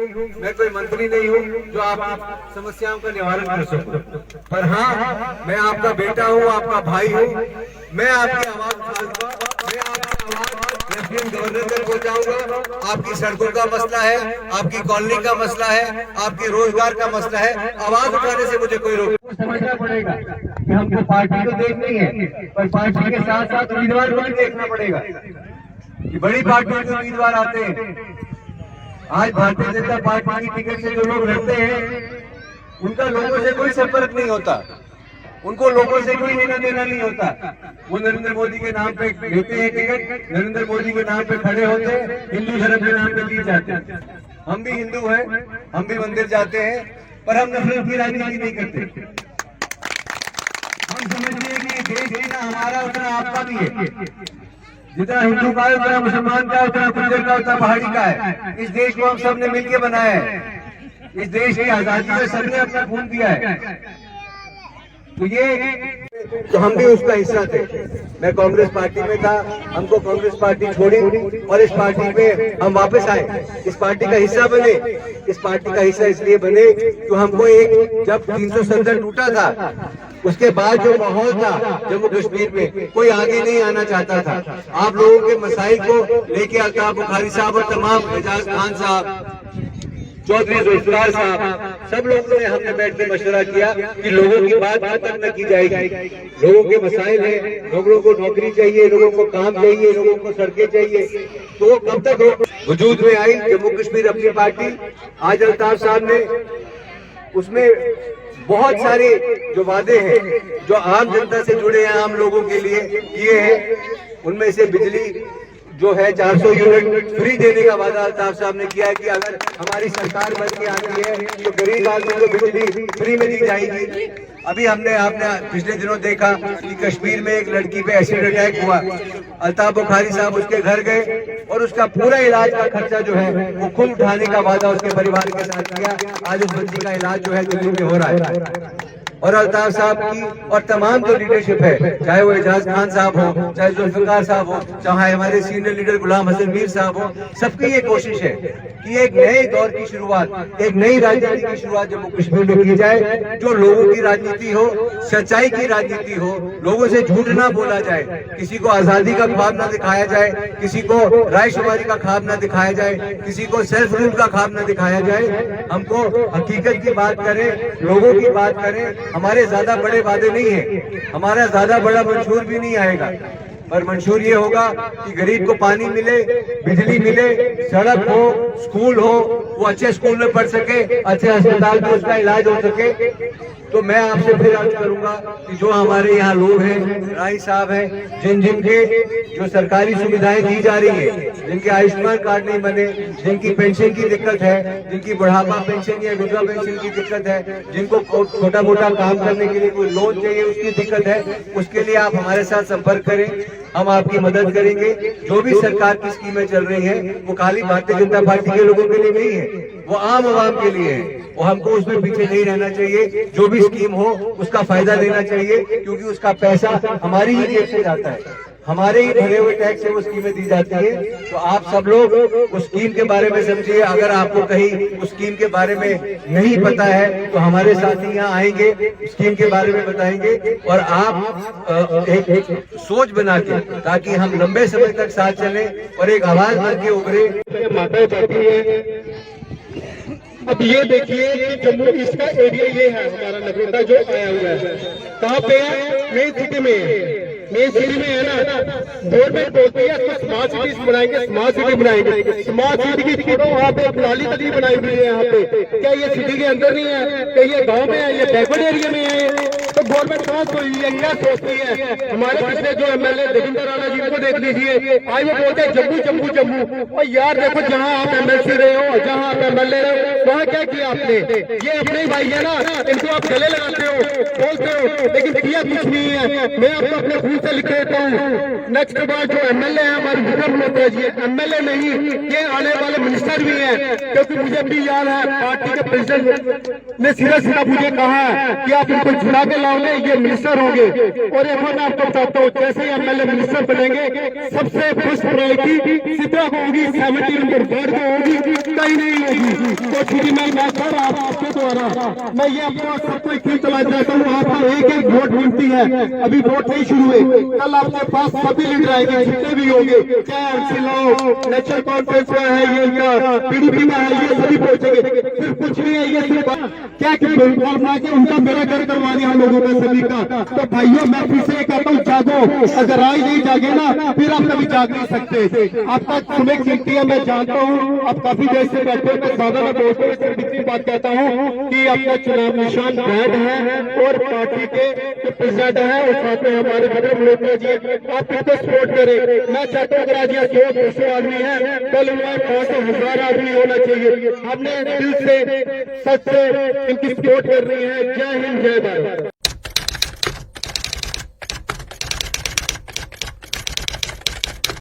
मैं कोई मंत्री नहीं हूँ जो आपकी समस्याओं का निवारण कर सकूं, पर हाँ मैं आपका बेटा हूँ, आपका भाई हूँ। मैं आपकी आवाज उठाऊंगा, मैं आपकी आवाज लेफ्टिनेंट गवर्नर तक पहुँचाऊंगा। आपकी सड़कों का मसला है, आपकी कॉलोनी का मसला है, आपके रोजगार का मसला है, आवाज उठाने से मुझे कोई रोक। समझना पड़ेगा कि हमको पार्टी तो देखनी है, पर पार्टी के साथ साथ उम्मीदवार को भी देखना पड़ेगा। बड़ी पार्टियों के उम्मीदवार आते हैं। आज भारतीय जनता पार्टी की टिकट से जो लोग लड़ते हैं उनका लोगों से कोई संपर्क नहीं होता, उनको लोगों से कोई लेना देना नहीं होता। वो नरेंद्र मोदी के नाम पे लेते हैं टिकट, नरेंद्र मोदी के नाम पे खड़े होते हैं, हिंदू धर्म के नाम पे जीत जाते हैं। हम भी हिंदू हैं, हम भी मंदिर जाते हैं, पर हम नफरत की राजनीति नहीं करते। हम समझते हैं कि देश जितना हमारा उतना आपका भी है, जितना हिंदू का है उतना मुसलमान का है, उतना गुर्जर का उतना पहाड़ी का है। इस देश को हम सबने मिलकर बनाया है, इस देश की आजादी में सबने अपना खून दिया है। तो हम भी उसका हिस्सा थे। मैं कांग्रेस पार्टी में था, हमको कांग्रेस पार्टी छोड़ी और इस पार्टी में हम वापस आए, इस पार्टी का हिस्सा बने। इस पार्टी का हिस्सा इसलिए बने तो हमको एक जब 370 टूटा था उसके बाद जो माहौल था जम्मू कश्मीर में, कोई आगे नहीं आना चाहता था। आप लोगों के मसाइल को लेके अल्ताफ बुखारी साहब और तमाम एजाज खान साहब, चौधरी जुल्फिकार साहब, सब लोगों ने हमने बैठ के मशवरा किया कि लोगों की बात खत्म न की जाएगी। लोगों के मसाइल हैं, लोगों को नौकरी चाहिए, लोगों को काम चाहिए, लोगों को सड़कें चाहिए, तो वो कब तक वजूद में आई जम्मू कश्मीर अपनी पार्टी। आज अल्ताफ साहब ने उसमें बहुत सारे जो वादे हैं जो आम जनता से जुड़े हैं, आम लोगों के लिए किए हैं। उनमें से बिजली जो है 400 यूनिट फ्री देने का वादा अल्ताफ साहब ने किया है कि अगर हमारी सरकार बन के आती है तो गरीब आदमी को बिजली फ्री में दी जाएगी। अभी आपने पिछले दिनों देखा कि कश्मीर में एक लड़की पे एसिड अटैक हुआ, अल्ताफ बुखारी साहब उसके घर गए और उसका पूरा इलाज का खर्चा जो है वो खुद उठाने का वादा उसके परिवार के साथ किया। आज उस बच्ची का इलाज जो है दिल्ली में हो रहा है। और अल्ताफ साहब की और तमाम जो लीडरशिप है, चाहे वो एजाज खान साहब हो, चाहे जुल्फिकार साहब हो, चाहे हमारे सीनियर लीडर गुलाम हसन मीर साहब हो, सबकी ये कोशिश है कि एक नए दौर की शुरुआत, एक नई राजनीति की शुरुआत जम्मू कश्मीर में की जाए, जो लोगों की राजनीति हो, सच्चाई की राजनीति हो, लोगों से झूठ ना बोला जाए, किसी को आजादी का ख्वाब ना दिखाया जाए, किसी को रायशुमारी का ख्वाब ना दिखाया जाए, किसी को सेल्फ रूल का ख्वाब ना दिखाया जाए। हमको हकीकत की बात करें, लोगों की बात करें। हमारे ज्यादा बड़े वादे नहीं है, हमारा ज्यादा बड़ा मंशूर भी नहीं आएगा, पर मंशूर ये होगा कि गरीब को पानी मिले, बिजली मिले, सड़क हो, स्कूल हो, वो अच्छे स्कूल में पढ़ सके, अच्छे अस्पताल में उसका इलाज हो सके। तो मैं आपसे फिर अर्ज करूंगा कि जो हमारे यहाँ लोग हैं, राय साहब हैं, जिनके जो सरकारी सुविधाएं दी जा रही है, जिनके आयुष्मान कार्ड नहीं बने, जिनकी पेंशन की दिक्कत है, जिनकी बुढ़ापा पेंशन या विधवा पेंशन की दिक्कत है, जिनको छोटा मोटा काम करने के लिए कोई लोन चाहिए उसकी दिक्कत है, उसके लिए आप हमारे साथ संपर्क करें, हम आपकी मदद करेंगे। जो भी सरकार की स्कीमें चल रही हैं वो खाली भारतीय जनता पार्टी के लोगों के लिए नहीं है, वो आम आवाम के लिए है। वो हमको उसमें पीछे नहीं रहना चाहिए, जो भी स्कीम हो उसका फायदा लेना चाहिए, क्योंकि उसका पैसा हमारी ही जेब से जाता है, हमारे ही भरे हुए टैक्स से वो स्कीमें दी जाती है। तो आप सब लोग उस स्कीम के बारे में समझिए। अगर आपको कहीं उस स्कीम के बारे में नहीं पता है तो हमारे साथी यहाँ आएंगे, स्कीम के बारे में बताएंगे और आप एक सोच बना के, ताकि हम लंबे समय तक साथ चलें और एक आवाज बन के उभरे। माता जाती है। अब ये देखिए कि जम्मू ईस्ट का एरिया ये है, हमारा नगरोटा जो आया हुआ है, कहाँ पे है? मेन सिटी में है। मेन सिटी में है ना, गवर्नमेंट बोलती है तो स्मार्ट सिटी बनाएंगे, स्मार्ट सिटी बनाएंगे। स्मार्ट सिटी की छोड़ो, वहाँ पे एक नाली तली बनाई हुई है यहाँ पे। क्या ये सिटी के अंदर नहीं है? क्या ये गाँव में है? ये बैकवर्ड एरिया में है? तो गवर्नमेंट कहाँ सोची है, क्या सोचती है? हमारे पिछले जो MLA देवेंद्र राणा जी को देख लीजिए, आज वो बोलते हैं जम्मू जम्मू जम्मू। और यार देखो, जहाँ आप MLC रहे हो, जहाँ आप MLA रहे हो, वहाँ क्या किया आपने? ये अपने भाई है ना, इनको आप गले लगाते हो, बोलते हो, लेकिन किया कुछ नहीं है। मैं आपको अपने खून से लिख देता हूँ। नेक्स्ट बार जो MLA है हमारे विक्रम मल्होत्रा जी, MLA नहीं, ये आने वाले मिनिस्टर भी हैं, क्योंकि मुझे भी याद है पार्टी के प्रेसिडेंट ने सीधा सीधा मुझे कहा कि आप इनको छुड़ा के लाओगे, ये मिनिस्टर होंगे। और एक बार मैं आपको बताता हूँ, जैसे ही MLA मिनिस्टर बनेंगे, सबसे फर्स्ट प्रायोरिटी सीधा होगी 70 नंबर वार्ड को होगी, कहीं नहीं होगी। तो श्री मैं सर आपके द्वारा मैं ये आपको सबको एक चला चाहता हूँ, आपका एक एक वोट मिलती है, अभी वोट नहीं शुरू हुए, कल आपके पास सभी लीडर आएंगे जितने भी होंगे, चाहे एमसी नेशनल कॉन्फ्रेंस का है, ये इनका पीडीपी का है, ये सभी पहुंचेंगे। सिर्फ कुछ नहीं है, ये सिर्फ क्या बना के उनका मेरा घर करवा दिया हम लोगों का सभी का। तो भाइयों मैं फिर से कहता हूँ जागो, अगर आज नहीं जागे ना फिर आप कभी जाग नहीं सकते। आपका समय कीमती है, मैं जानता हूँ आप काफी देर से बैठे, मैं ज्यादा मैं दोस्तों से इतनी बात कहता हूँ कि अपना चुनाव निशान बैठ है और पार्टी के जो प्रेसिडेंट है और साथ में हमारे भद्र मल्होत्रा जी, आप इनको सपोर्ट करें। मैं चाहता हूँ अगर आज यहाँ 100-200 आदमी है, कल उनमें 500-1000 आदमी होना चाहिए। हमने दिल से सच से इनकी सपोर्ट कर रही है। जय हिंद, जय भारत।